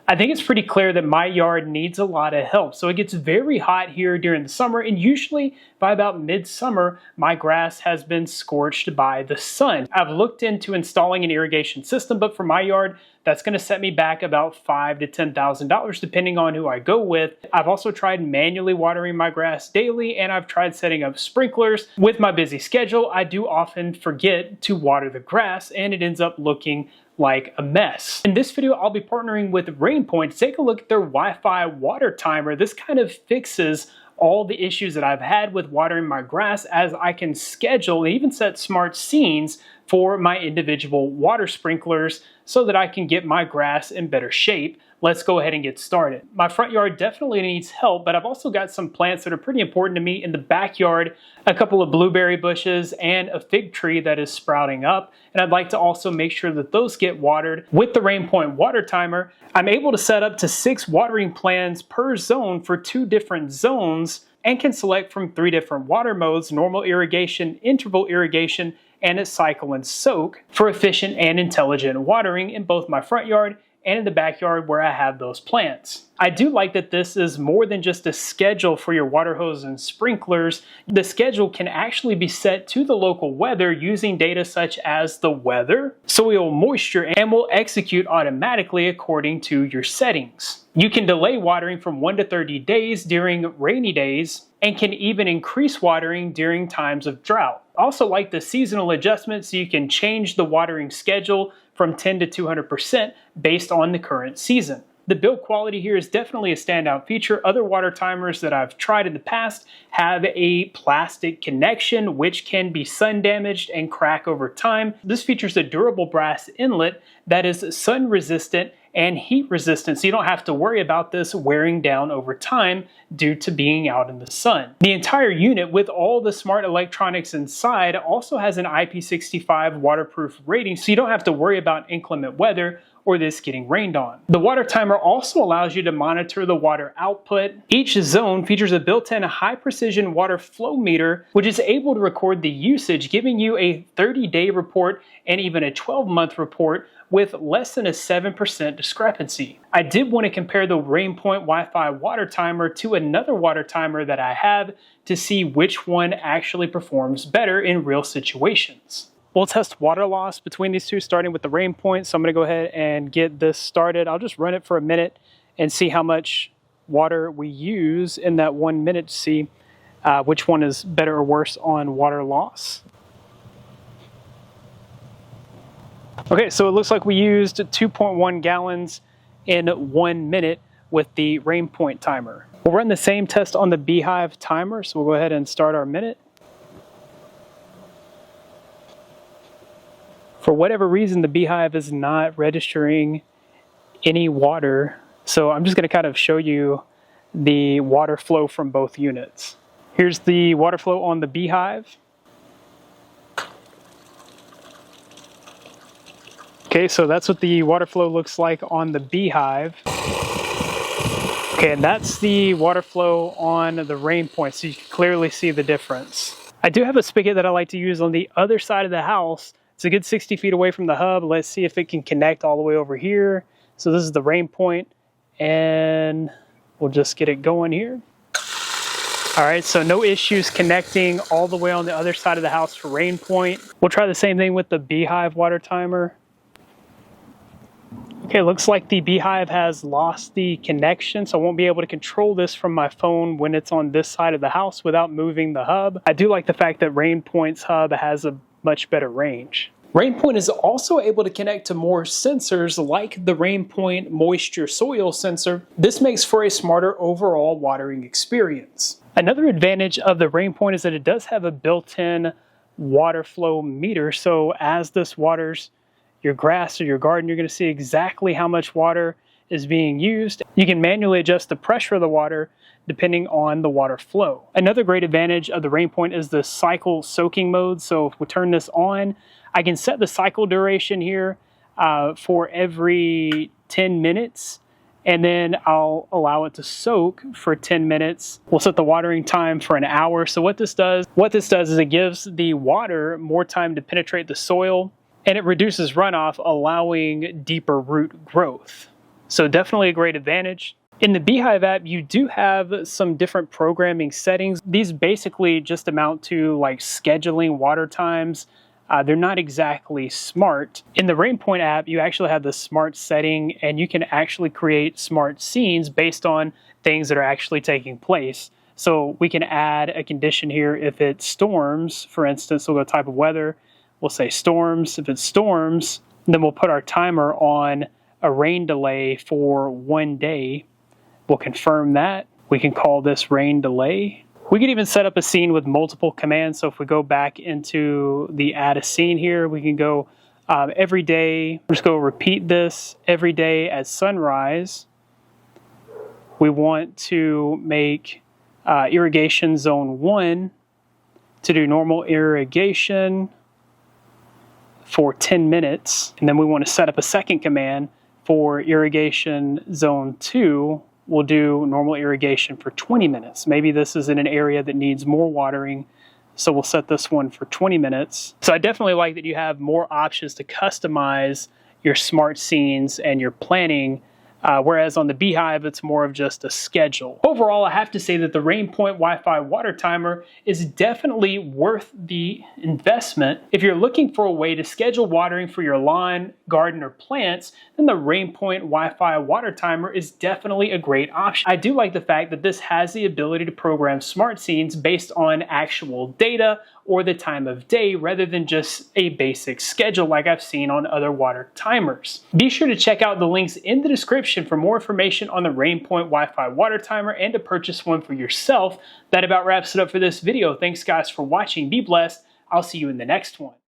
I think it's pretty clear that my yard needs a lot of help. So it gets very hot here during the summer, and usually by about midsummer, my grass has been scorched by the sun. I've looked into installing an irrigation system, but for my yard, that's going to set me back about $5,000 to $10,000 depending on who I go with. I've also tried manually watering my grass daily, and I've tried setting up sprinklers. With my busy schedule, I do often forget to water the grass, and it ends up looking like a mess. In this video, I'll be partnering with RainPoint to take a look at their Wi-Fi water timer. This kind of fixes all the issues that I've had with watering my grass, as I can schedule and even set smart scenes for my individual water sprinklers so that I can get my grass in better shape. Let's go ahead and get started. My front yard definitely needs help, but I've also got some plants that are pretty important to me in the backyard, a couple of blueberry bushes and a fig tree that is sprouting up. And I'd like to also make sure that those get watered. With the RainPoint water timer, I'm able to set up to 6 watering plans per zone for 2 different zones and can select from 3 different water modes: normal irrigation, interval irrigation, and a cycle and soak for efficient and intelligent watering in both my front yard and in the backyard where I have those plants. I do like that this is more than just a schedule for your water hose and sprinklers. The schedule can actually be set to the local weather using data such as the weather, soil moisture, and will execute automatically according to your settings. You can delay watering from 1 to 30 days during rainy days and can even increase watering during times of drought. I also like the seasonal adjustment, so you can change the watering schedule from 10 to 200% based on the current season. The build quality here is definitely a standout feature. Other water timers that I've tried in the past have a plastic connection which can be sun damaged and crack over time. This features a durable brass inlet that is sun resistant and heat resistant, so you don't have to worry about this wearing down over time due to being out in the sun. The entire unit, with all the smart electronics inside, also has an IP65 waterproof rating, so you don't have to worry about inclement weather or this getting rained on. The water timer also allows you to monitor the water output. Each zone features a built-in high-precision water flow meter, which is able to record the usage, giving you a 30-day report and even a 12-month report with less than a 7% discrepancy. I did want to compare the RainPoint Wi-Fi water timer to another water timer that I have to see which one actually performs better in real situations. We'll test water loss between these two, starting with the RainPoint. So I'm going to go ahead and get this started. I'll just run it for a minute and see how much water we use in that 1 minute to see which one is better or worse on water loss. Okay, so it looks like we used 2.1 gallons in 1 minute with the RainPoint timer. We'll run the same test on the Beehive timer, so we'll go ahead and start our minute. For whatever reason, the Beehive is not registering any water, so I'm just going to kind of show you the water flow from both units. Here's the water flow on the Beehive. Okay, so that's what the water flow looks like on the Beehive. Okay, and that's the water flow on the RainPoint, so you can clearly see the difference. I do have a spigot that I like to use on the other side of the house. It's a good 60 feet away from the hub. Let's see if it can connect all the way over here. So this is the RainPoint, and we'll just get it going here. All right, so no issues connecting all the way on the other side of the house for RainPoint. We'll try the same thing with the Beehive water timer. Okay, looks like the Beehive has lost the connection, so I won't be able to control this from my phone when it's on this side of the house without moving the hub. I do like the fact that RainPoint's hub has a much better range. RainPoint is also able to connect to more sensors like the RainPoint moisture soil sensor. This makes for a smarter overall watering experience. Another advantage of the RainPoint is that it does have a built-in water flow meter, so as this waters your grass or your garden, you're going to see exactly how much water is being used. You can manually adjust the pressure of the water depending on the water flow. Another great advantage of the RainPoint is the cycle soaking mode. So if we turn this on, I can set the cycle duration here for every 10 minutes, and then I'll allow it to soak for 10 minutes. We'll set the watering time for an hour. So what this does is it gives the water more time to penetrate the soil, and it reduces runoff, allowing deeper root growth. So definitely a great advantage. In the Beehive app, you do have some different programming settings. These basically just amount to like scheduling water times. They're not exactly smart. In the RainPoint app, you actually have the smart setting, and you can actually create smart scenes based on things that are actually taking place. So we can add a condition here if it storms, for instance. We'll go type of weather, we'll say storms. If it storms, then we'll put our timer on a rain delay for 1 day. We'll confirm that. We can call this rain delay. We can even set up a scene with multiple commands. So if we go back into the add a scene here, we can go every day. Just go repeat this every day at sunrise. We want to make irrigation zone 1 to do normal irrigation for 10 minutes. And then we want to set up a second command for irrigation zone 2. We'll do normal irrigation for 20 minutes. Maybe this is in an area that needs more watering, so we'll set this one for 20 minutes. So I definitely like that you have more options to customize your smart scenes and your planning, whereas on the Beehive, it's more of just a schedule. Overall, I have to say that the RainPoint Wi-Fi water timer is definitely worth the investment. If you're looking for a way to schedule watering for your lawn, garden, or plants, then the RainPoint Wi-Fi water timer is definitely a great option. I do like the fact that this has the ability to program smart scenes based on actual data or the time of day rather than just a basic schedule like I've seen on other water timers. Be sure to check out the links in the description for more information on the RainPoint Wi-Fi water timer and to purchase one for yourself. That about wraps it up for this video. Thanks guys for watching. Be blessed. I'll see you in the next one.